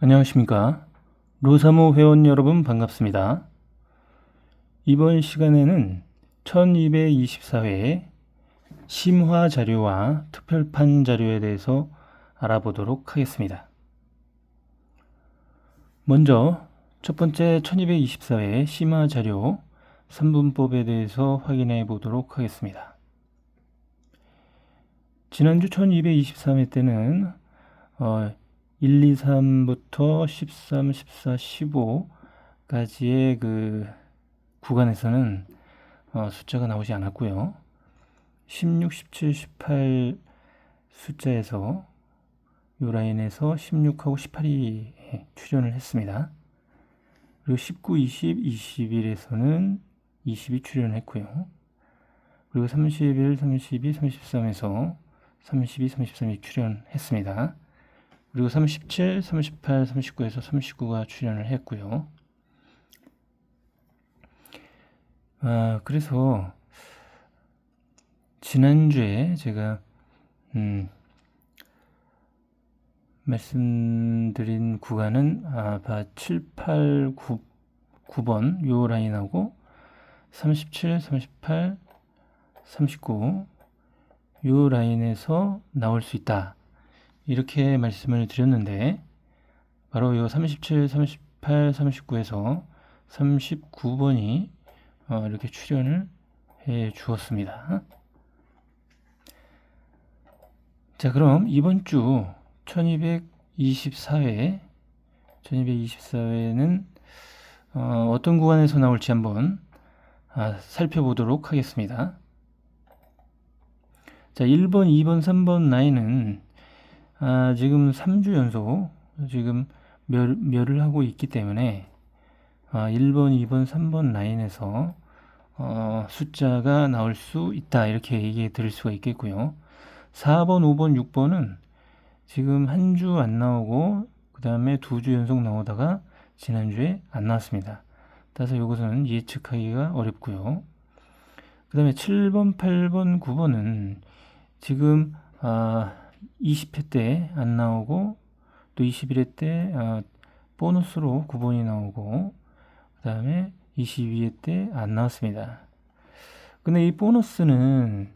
안녕하십니까. 로사모 회원 여러분 반갑습니다. 이번 시간에는 1224회 심화 자료와 특별판 자료에 대해서 알아보도록 하겠습니다. 먼저 첫 번째 1224회 심화 자료 3분법에 대해서 확인해 보도록 하겠습니다. 지난주 1223회 때는 1, 2, 3부터 13, 14, 15까지의 그 구간에서는 숫자가 나오지 않았고요. 16, 17, 18 숫자에서 이 라인에서 16하고 18이 출현을 했습니다. 그리고 19, 20, 21에서는 20이 출현했고요. 그리고 31, 32, 33에서 32, 33이 출현했습니다. 그리고 37, 38, 39에서 39가 출연을 했고요. 그래서 지난주에 제가 말씀드린 구간은 7, 8, 9번 요 라인하고 37, 38, 39 요 라인에서 나올 수 있다. 이렇게 말씀을 드렸는데 바로 이 37, 38, 39에서 39번이 이렇게 출연을 해 주었습니다. 자, 그럼 이번 주 1224회는 어떤 구간에서 나올지 한번 살펴보도록 하겠습니다. 자, 1번, 2번, 3번 라인은 지금 3주 연속 지금 멸을 하고 있기 때문에 1번, 2번, 3번 라인에서 숫자가 나올 수 있다 이렇게 얘기해 드릴 수가 있겠고요. 4번, 5번, 6번은 지금 한 주 안 나오고 그 다음에 2주 연속 나오다가 지난주에 안 나왔습니다. 따라서 이것은 예측하기가 어렵고요. 그 다음에 7번, 8번, 9번은 지금 20회 때 안 나오고 또 21회 때 보너스로 9번이 나오고 그 다음에 22회 때 안 나왔습니다. 근데 이 보너스는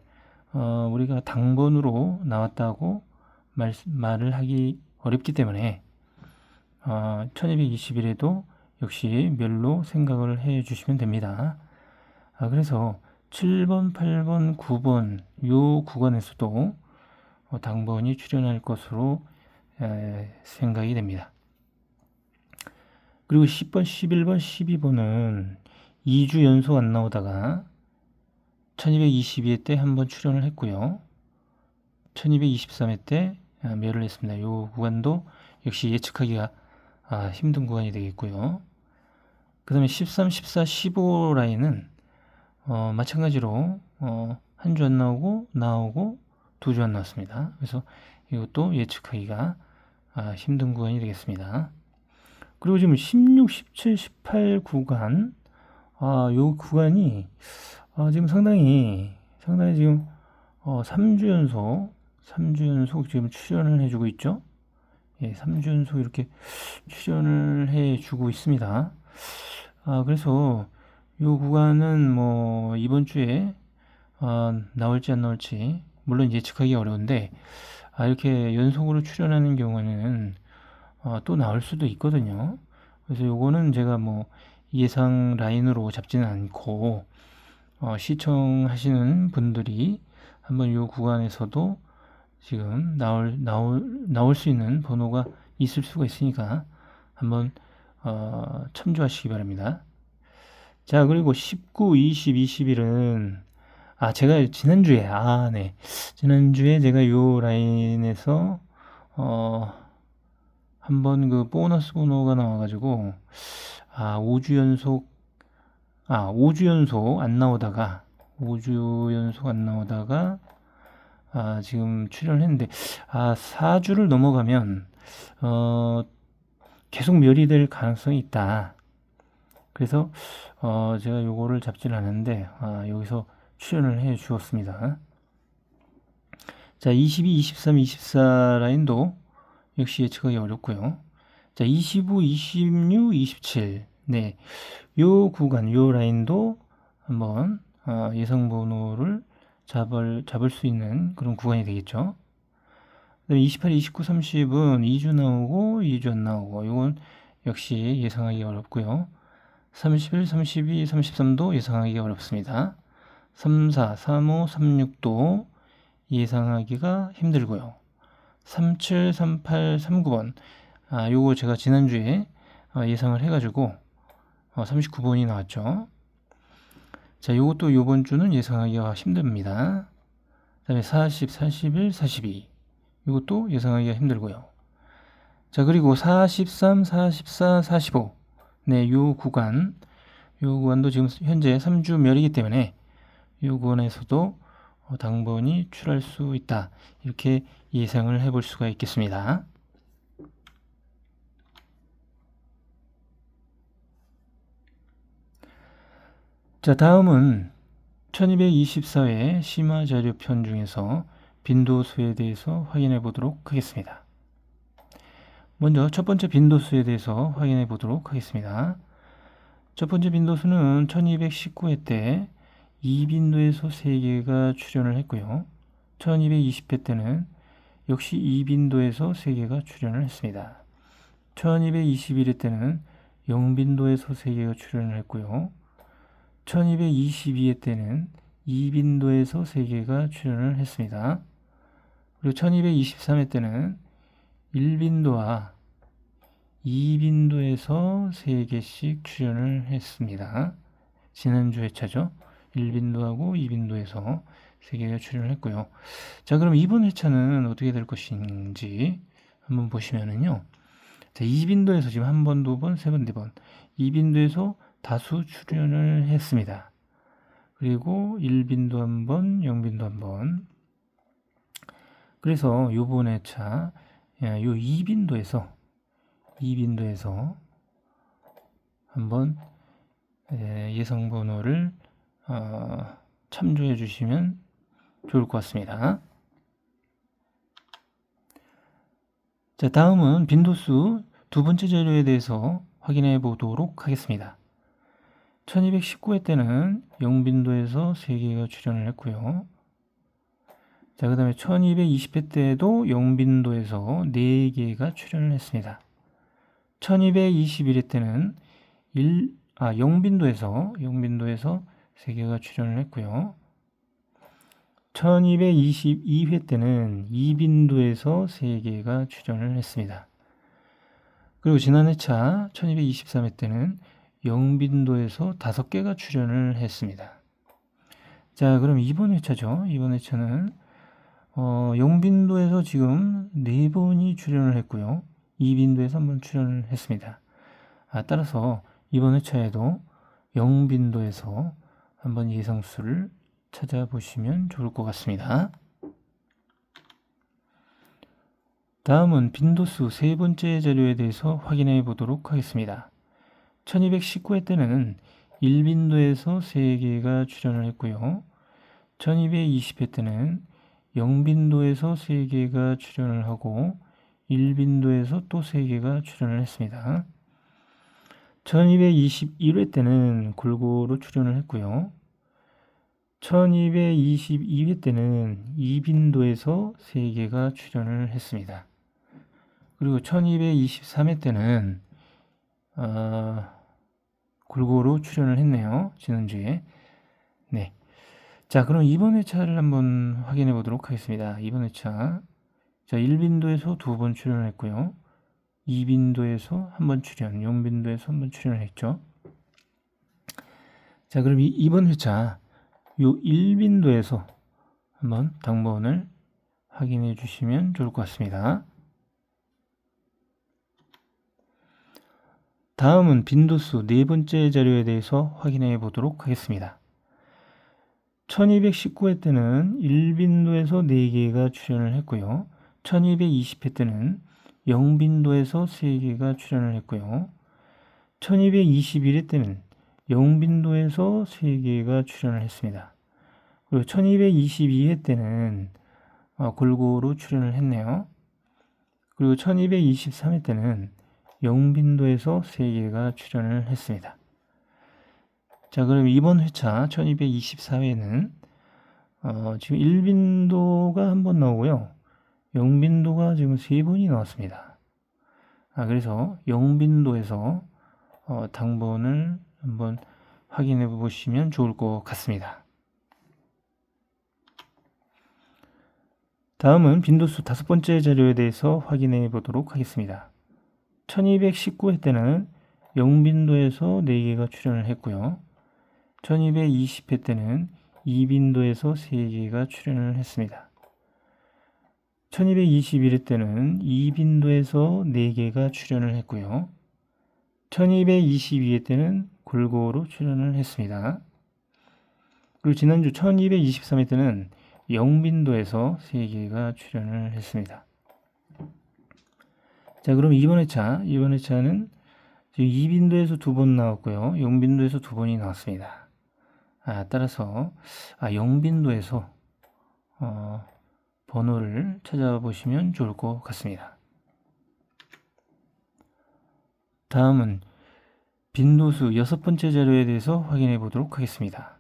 우리가 당번으로 나왔다고 말을 하기 어렵기 때문에 1221에도 역시 멸로 생각을 해 주시면 됩니다. 그래서 7번, 8번, 9번 요 구간에서도 당번이 출현할 것으로 생각이 됩니다. 그리고 10번, 11번, 12번은 2주 연속 안 나오다가 1222회 때 한번 출현을 했고요. 1223회 때 멸을 했습니다. 이 구간도 역시 예측하기가 힘든 구간이 되겠고요. 그 다음에 13, 14, 15 라인은 마찬가지로 한 주 안 나오고 2주 안 나왔습니다. 그래서 이것도 예측하기가 힘든 구간이 되겠습니다. 그리고 지금 16, 17, 18 구간 요 구간이 지금 상당히 지금 3주 연속 지금 출연을 해주고 있죠. 예, 3주 연속 이렇게 출연을 해주고 있습니다. 그래서 요 구간은 뭐 이번 주에 나올지 안 나올지 물론 예측하기 어려운데 이렇게 연속으로 출연하는 경우에는 또 나올 수도 있거든요. 그래서 요거는 제가 뭐 예상 라인으로 잡지는 않고 시청하시는 분들이 한번 요 구간에서도 지금 나올 수 있는 번호가 있을 수가 있으니까 한번 참조하시기 바랍니다. 자, 그리고 19, 20, 21은 제가 지난주에 지난주에 제가 요 라인에서 한번 그 보너스 번호가 나와가지고 5주 연속 안 나오다가 5주 연속 안 나오다가 지금 출연을 했는데 4주를 넘어가면 계속 멸이 될 가능성이 있다. 그래서 제가 요거를 잡지는 않았는데 여기서 출연을 해 주었습니다. 자, 22, 23, 24 라인도 역시 예측하기 어렵고요. 자, 25, 26, 27. 네. 요 구간, 요 라인도 한번 예상 번호를 잡을 수 있는 그런 구간이 되겠죠. 그다음에 28, 29, 30은 2주 나오고 2주 안 나오고 이건 역시 예상하기 어렵고요. 31, 32, 33도 예상하기 어렵습니다. 34, 35, 36도 예상하기가 힘들고요. 37, 38, 39번 요거 제가 지난주에 예상을 해가지고 39번이 나왔죠. 자, 요것도 요번 주는 예상하기가 힘듭니다. 그 다음에 40, 41, 42 이것도 예상하기가 힘들고요. 자, 그리고 43, 44, 45 네, 요 구간도 지금 현재 3주 멸이기 때문에 요 구간에서도 당번이 출할 수 있다. 이렇게 예상을 해볼 수가 있겠습니다. 자, 다음은 1224회 심화자료편 중에서 빈도수에 대해서 확인해 보도록 하겠습니다. 먼저 첫 번째 빈도수에 대해서 확인해 보도록 하겠습니다. 첫 번째 빈도수는 1219회 때 2빈도에서 3개가 출현을 했고요. 1220회 때는 역시 2빈도에서 3개가 출현을 했습니다. 1221회 때는 0빈도에서 3개가 출현을 했고요. 1222회 때는 2빈도에서 3개가 출현을 했습니다. 그리고 1223회 때는 1빈도와 2빈도에서 3개씩 출현을 했습니다. 지난주 회차죠. 1빈도하고 2빈도에서 3개가 출현을 했고요. 자, 그럼 이번 회차는 어떻게 될 것인지 한번 보시면은요. 자, 2빈도에서 지금 한 번, 두 번, 세 번, 네 번 2빈도에서 다수 출현을 했습니다. 그리고 1빈도 한 번, 0빈도 한 번. 그래서 요번 회차 요 2빈도에서 한번 예상 번호를 참조해 주시면 좋을 것 같습니다. 자, 다음은 빈도수 두 번째 자료에 대해서 확인해 보도록 하겠습니다. 1219회 때는 0빈도에서 3개가 출현을 했고요. 자, 그 다음에 1220회 때도 0빈도에서 4개가 출현을 했습니다. 1221회 때는 0빈도에서 3개가 출현을 했고요. 1222회 때는 2빈도에서 3개가 출현을 했습니다. 그리고 지난 회차 1223회 때는 0빈도에서 5개가 출현을 했습니다. 자, 그럼 이번 회차죠. 이번 회차는 0빈도에서 지금 4번이 출현을 했고요. 2빈도에서 한번 출현을 했습니다. 따라서 이번 회차에도 0빈도에서 한번 예상수를 찾아보시면 좋을 것 같습니다. 다음은 빈도수 세 번째 자료에 대해서 확인해 보도록 하겠습니다. 1219회 때는 1빈도에서 3개가 출현을 했고요. 1220회 때는 0빈도에서 3개가 출현을 하고 1빈도에서 또 3개가 출현을 했습니다. 1221회 때는 골고루 출현을 했고요. 1222회 때는 2빈도에서 3개가 출현을 했습니다. 그리고 1223회 때는 골고루 출현을 했네요. 지난주에. 네. 자, 그럼 이번 회차를 한번 확인해 보도록 하겠습니다. 이번 회차. 자, 1빈도에서 2번 출연을 했고요. 2빈도에서 한 번 출연, 0빈도에서 한 번 출연을 했죠. 자, 그럼 이번 회차 요 1빈도에서 한번 당번을 확인해 주시면 좋을 것 같습니다. 다음은 빈도수 네 번째 자료에 대해서 확인해 보도록 하겠습니다. 1219회 때는 1빈도에서 4개가 출현을 했고요. 1220회 때는 0빈도에서 3개가 출현을 했고요. 1221회 때는 0빈도에서 3개가 출현을 했습니다. 그리고 1222회 때는 골고루 출현을 했네요. 그리고 1223회 때는 영빈도에서 3개가 출연을 했습니다. 자, 그럼 이번 회차 1224회는 지금 1빈도가 한 번 나오고요. 0빈도가 지금 3번이 나왔습니다. 그래서 0빈도에서 당번을 한번 확인해 보시면 좋을 것 같습니다. 다음은 빈도수 5번째 자료에 대해서 확인해 보도록 하겠습니다. 1219회 때는 0빈도에서 4개가 출연을 했고요. 1220회 때는 2빈도에서 3개가 출연을 했습니다. 1221회 때는 2빈도에서 4개가 출연을 했고요. 1222회 때는 골고루 출연을 했습니다. 그리고 지난주 1223회 때는 0빈도에서 3개가 출연을 했습니다. 자, 그럼 이번 회차는 지금 2빈도에서 2번 나왔고요. 0빈도에서 2번이 나왔습니다. 따라서 0빈도에서 번호를 찾아보시면 좋을 것 같습니다. 다음은 빈도수 6번째 자료에 대해서 확인해 보도록 하겠습니다.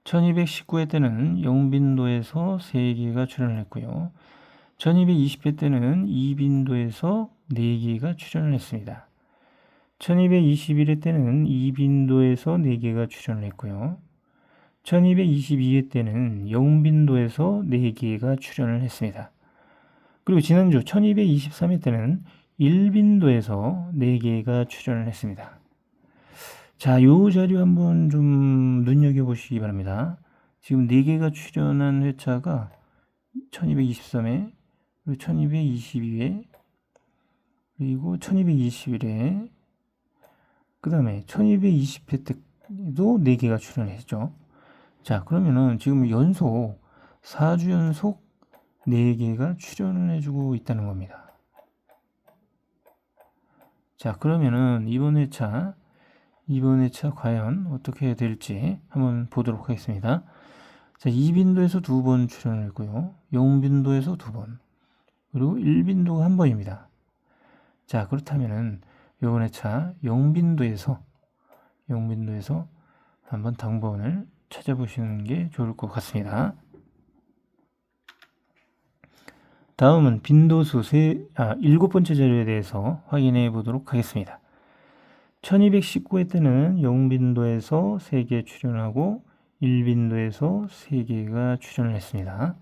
1219회 때는 0빈도에서 3개가 출연을 했고요. 1220회 때는 2빈도에서 4개가 출연을 했습니다. 1221회 때는 2빈도에서 4개가 출연을 했고요. 1222회 때는 0빈도에서 4개가 출연을 했습니다. 그리고 지난주 1223회 때는 1빈도에서 4개가 출연을 했습니다. 자, 요 자료 한번 좀 눈여겨보시기 바랍니다. 지금 4개가 출연한 회차가 1223회, 그리고 1222회, 그리고 1221회, 그 다음에 1220회 때도 4개가 출연했죠. 자, 그러면은 지금 연속 4주 연속 4개가 출연을 해주고 있다는 겁니다. 자, 그러면은 이번 회차 과연 어떻게 될지 한번 보도록 하겠습니다. 자, 2빈도에서 2번 출연을 했고요. 0빈도에서 2번, 그리고 1빈도가 1번입니다. 자, 그렇다면은 이번 회차 0빈도에서 한번 당번을 찾아보시는 게 좋을 것 같습니다. 다음은 빈도수 7번째 자료에 대해서 확인해 보도록 하겠습니다. 1219회 때는 0빈도에서 3개 출연하고 1빈도에서 3개가 출연을 했습니다.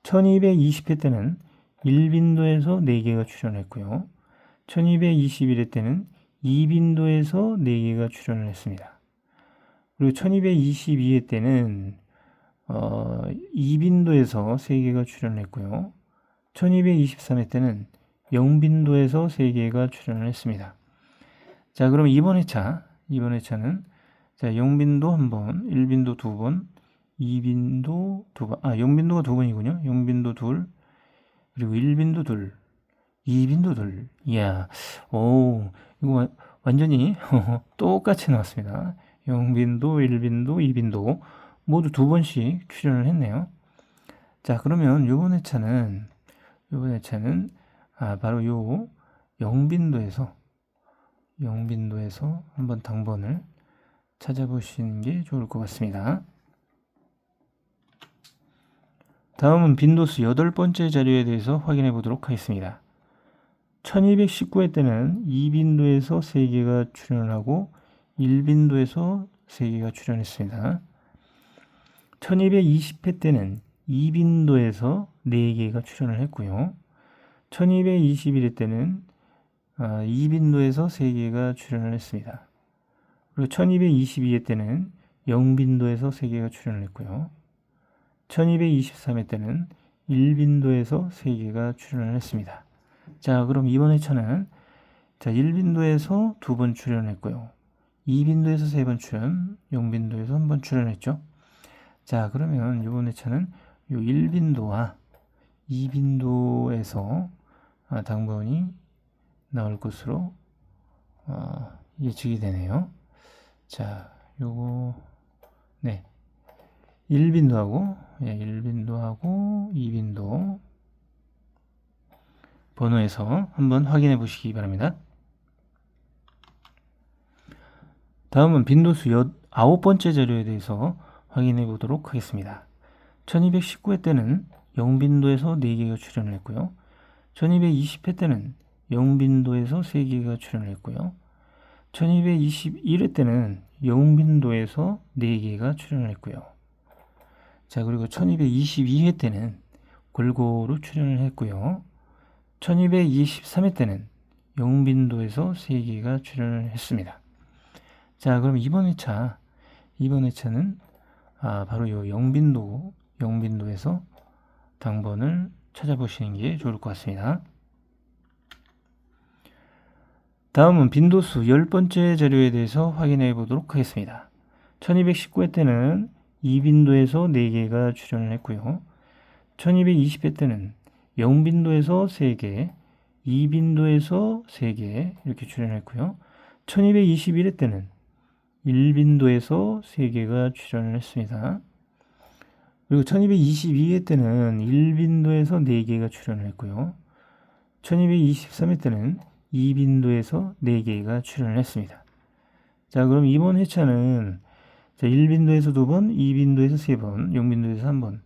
1220회 때는 1빈도에서 4개가 출연했고요. 1221회 때는 2빈도에서 4개가 출연을 했습니다. 그리고 1222회 때는 2빈도에서 3개가 출연을 했고요. 1223회 때는 0빈도에서 3개가 출연을 했습니다. 자, 그럼 이번 회차는 자, 0빈도 1번, 1빈도 2번, 2빈도 2번, 0빈도가 2번이군요. 0빈도 2, 그리고 1빈도 2, 2빈도 2. 이야, 이거 완전히 똑같이 나왔습니다. 0빈도, 1빈도, 2빈도 모두 2번씩 출연을 했네요. 자, 그러면 이번 회차는 바로 요 0빈도에서 한번 당번을 찾아보시는 게 좋을 것 같습니다. 다음은 빈도수 8번째 자료에 대해서 확인해 보도록 하겠습니다. 1219회 때는 2빈도에서 3개가 출연을 하고 1빈도에서 3개가 출연했습니다. 1220회 때는 2빈도에서 4개가 출연을 했고요. 1221회 때는 2빈도에서 3개가 출연을 했습니다. 그리고 1222회 때는 0빈도에서 3개가 출연을 했고요. 1223회 때는 1빈도에서 3개가 출연을 했습니다. 자, 그럼 이번 회차는 1빈도에서 2번 출연했고요. 2빈도에서 3번 출연, 0빈도에서 1번 출연했죠. 자, 그러면 이번 회차는 요 1빈도와 2빈도에서 당번이 나올 것으로 예측이 되네요. 자, 요거 1빈도하고 2빈도 번호에서 한번 확인해 보시기 바랍니다. 다음은 빈도수 9번째 자료에 대해서 확인해 보도록 하겠습니다. 1219회 때는 0빈도에서 4개가 출연을 했고요. 1220회 때는 0빈도에서 3개가 출연을 했고요. 1221회 때는 0빈도에서 4개가 출연을 했고요. 자, 그리고 1222회 때는 골고루 출연을 했고요. 1223회 때는 0빈도에서 3개가 출연을 했습니다. 자, 그럼 이번 회차는 바로 이 0빈도에서 당번을 찾아보시는 게 좋을 것 같습니다. 다음은 빈도수 10번째 자료에 대해서 확인해 보도록 하겠습니다. 1219회 때는 2빈도에서 4개가 출연을 했고요. 1220회 때는 0빈도에서 3개, 2빈도에서 3개 이렇게 출연했고요. 1221회 때는 1빈도에서 3개가 출연을 했습니다. 그리고 1222회 때는 1빈도에서 4개가 출연을 했고요. 1223회 때는 2빈도에서 4개가 출연을 했습니다. 자, 그럼 이번 회차는 1빈도에서 2번, 2빈도에서 3번, 0빈도에서 1번.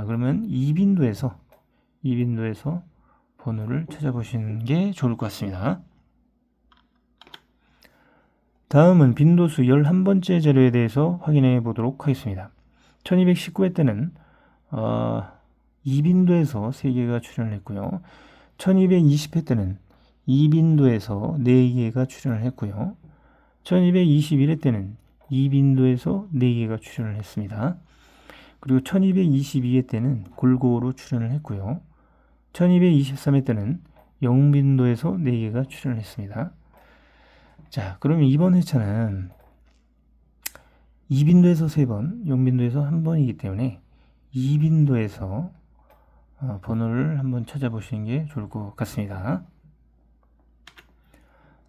그러면 2빈도에서 번호를 찾아보시는 게 좋을 것 같습니다. 다음은 빈도수 11번째 자료에 대해서 확인해 보도록 하겠습니다. 1219회 때는 2빈도에서 3개가 출연을 했고요. 1220회 때는 2빈도에서 4개가 출연을 했고요. 1221회 때는 2빈도에서 4개가 출연을 했습니다. 그리고 1222회 때는 골고루 출연을 했고요. 1223회 때는 0빈도에서 4개가 출연을 했습니다. 자, 그러면 이번 회차는 2빈도에서 3번, 0빈도에서 1번이기 때문에 2빈도에서 번호를 한번 찾아보시는 게 좋을 것 같습니다.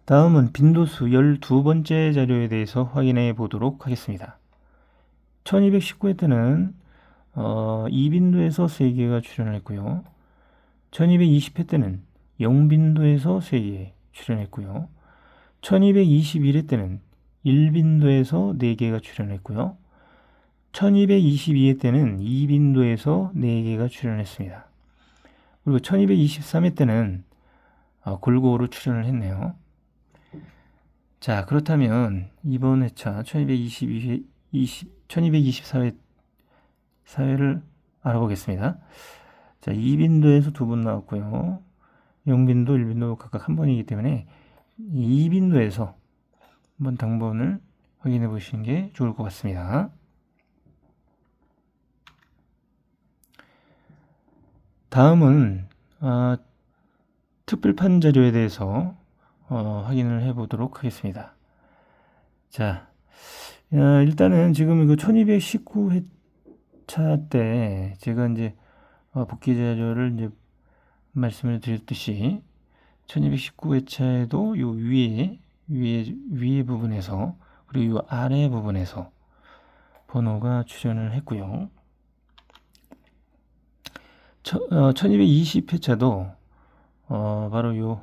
다음은 빈도수 12번째 자료에 대해서 확인해 보도록 하겠습니다. 1219회 때는 2빈도에서 3개가 출연을 했고요. 1220회 때는 0빈도에서 3개 출연했고요. 1221회 때는 1빈도에서 4개가 출연했고요. 1222회 때는 2빈도에서 4개가 출연했습니다. 그리고 1223회 때는 골고루 출연을 했네요. 자, 그렇다면 이번 회차 1224회 사회를 알아보겠습니다. 자, 2빈도에서 2번 나왔고요. 0빈도, 1빈도 각각 1번이기 때문에 2빈도에서 한번 당번을 확인해 보시는 게 좋을 것 같습니다. 다음은 특별판 자료에 대해서 확인을 해 보도록 하겠습니다. 자, 일단은 지금 이거 1219회차 때 제가 이제 복귀 자료를 이제 말씀을 드렸듯이 1219회차에도 요 위에 부분에서 그리고 요 아래 부분에서 번호가 출연을 했고요. 1220회차도 바로 요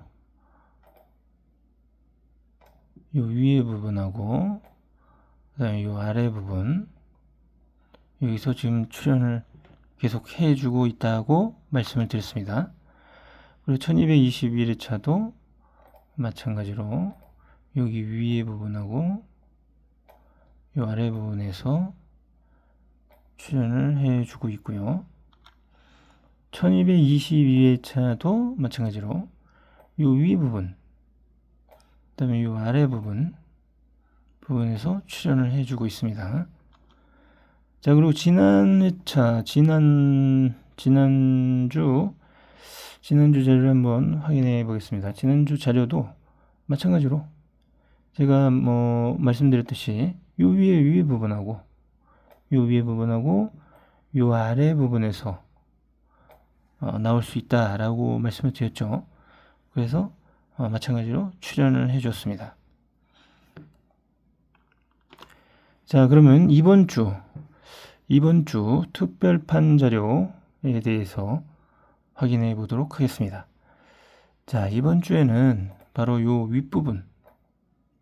위에 부분하고 그다음에 요 아래 부분 여기서 지금 출연을 계속 해주고 있다고 말씀을 드렸습니다. 그리고 1221회차도 마찬가지로 여기 위에 부분하고 요 아래 부분에서 출연을 해주고 있고요. 1222회차도 마찬가지로 요 위 부분, 그 다음에 요 아래 부분에서 출연을 해주고 있습니다. 자, 그리고 지난 회차, 지난주 자료를 한번 확인해 보겠습니다. 지난주 자료도 마찬가지로 제가 말씀드렸듯이 요 위에 부분하고 요 아래 부분에서 나올 수 있다라고 말씀을 드렸죠. 그래서 마찬가지로 출연을 해줬습니다. 자, 그러면 이번 주 특별판 자료에 대해서 확인해 보도록 하겠습니다. 자, 이번 주에는 바로 요 윗부분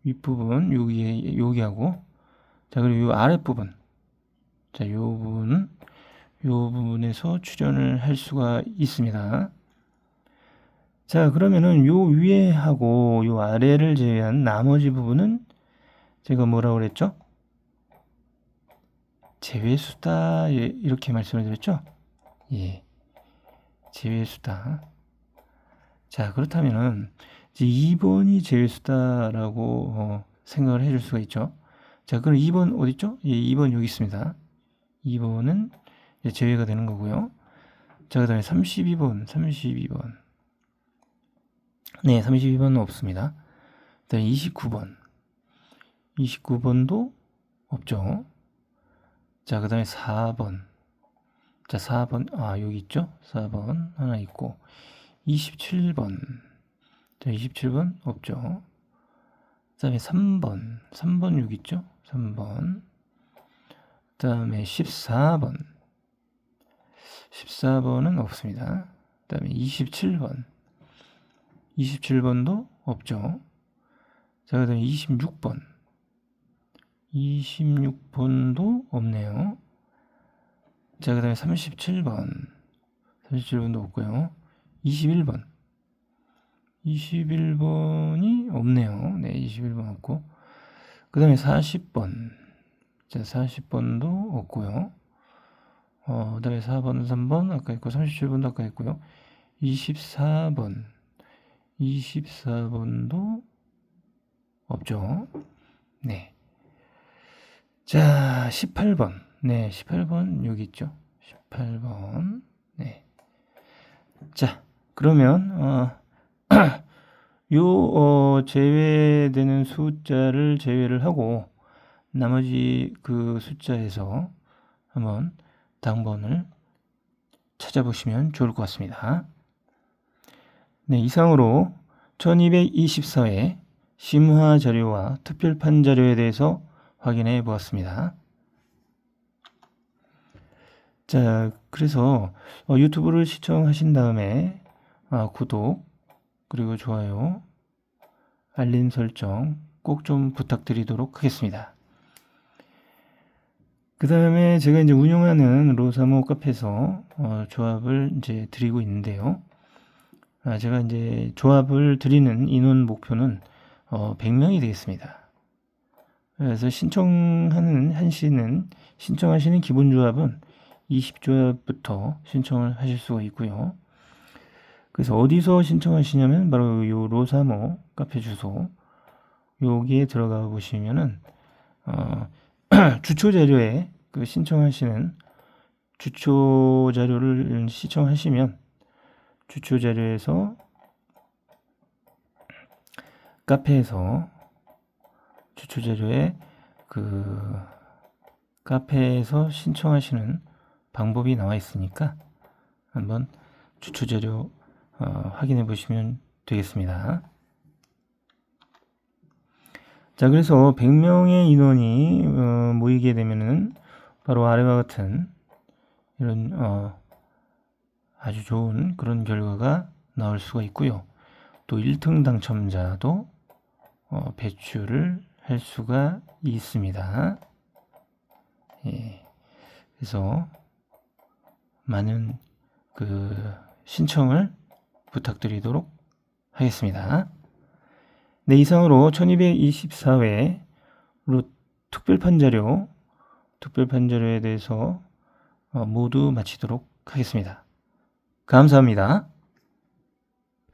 윗부분 여기하고, 자, 그리고 요 아랫부분, 자, 요 부분에서 출연을 할 수가 있습니다. 자, 그러면은 요 위에하고 요 아래를 제외한 나머지 부분은 제가 뭐라고 그랬죠? 제외수다, 이렇게 말씀을 드렸죠? 예, 제외수다. 자, 그렇다면은 이제 2번이 제외수다라고 생각을 해줄 수가 있죠. 자, 그럼 2번 어디 있죠? 예, 2번 여기 있습니다. 2번은 이제 제외가 되는 거고요. 자, 그 다음에 32번. 네, 32번은 없습니다. 그 다음에 29번. 29번도 없죠. 자, 그 다음에 4번. 자, 4번, 여기 있죠? 4번 하나 있고, 27번. 자, 27번 없죠. 그 다음에 3번 여기 있죠? 3번. 그 다음에 14번은 없습니다. 그 다음에 27번도 없죠. 자, 그 다음에 26번도 없네요. 자, 그 다음에 37번도 없고요. 21번이 없네요. 네, 21번 없고. 그 다음에 40번. 자, 40번도 없고요. 그 다음에 4번, 3번 아까 있고, 37번도 아까 있고요. 24번도 없죠. 네. 자, 18번. 네, 18번 여기 있죠. 18번. 네. 자, 그러면 제외되는 숫자를 제외를 하고 나머지 그 숫자에서 한번 당번을 찾아보시면 좋을 것 같습니다. 네, 이상으로 1224회 심화 자료와 특별판 자료에 대해서 확인해 보았습니다. 자, 그래서 유튜브를 시청하신 다음에 구독, 그리고 좋아요, 알림 설정 꼭 좀 부탁드리도록 하겠습니다. 그 다음에 제가 이제 운영하는 로사모 카페에서 조합을 이제 드리고 있는데요. 제가 이제 조합을 드리는 인원 목표는 100명이 되겠습니다. 그래서 신청하시는 기본 조합은 20조합부터 신청을 하실 수가 있고요. 그래서 어디서 신청하시냐면 바로 요 로사모 카페 주소 여기에 들어가 보시면은 주초 자료에 그 신청하시는 주초 자료를 시청하시면 주초 자료에서 카페에서 주초 자료에 그 카페에서 신청하시는 방법이 나와 있으니까 한번 주초 자료 확인해 보시면 되겠습니다. 자, 그래서 100명의 인원이 모이게 되면은 바로 아래와 같은 이런 아주 좋은 그런 결과가 나올 수가 있고요. 또 1등 당첨자도 배출을 할 수가 있습니다. 예. 그래서 많은 그 신청을 부탁드리도록 하겠습니다. 네, 이상으로 1224회 특별판 자료에 대해서 모두 마치도록 하겠습니다. 감사합니다.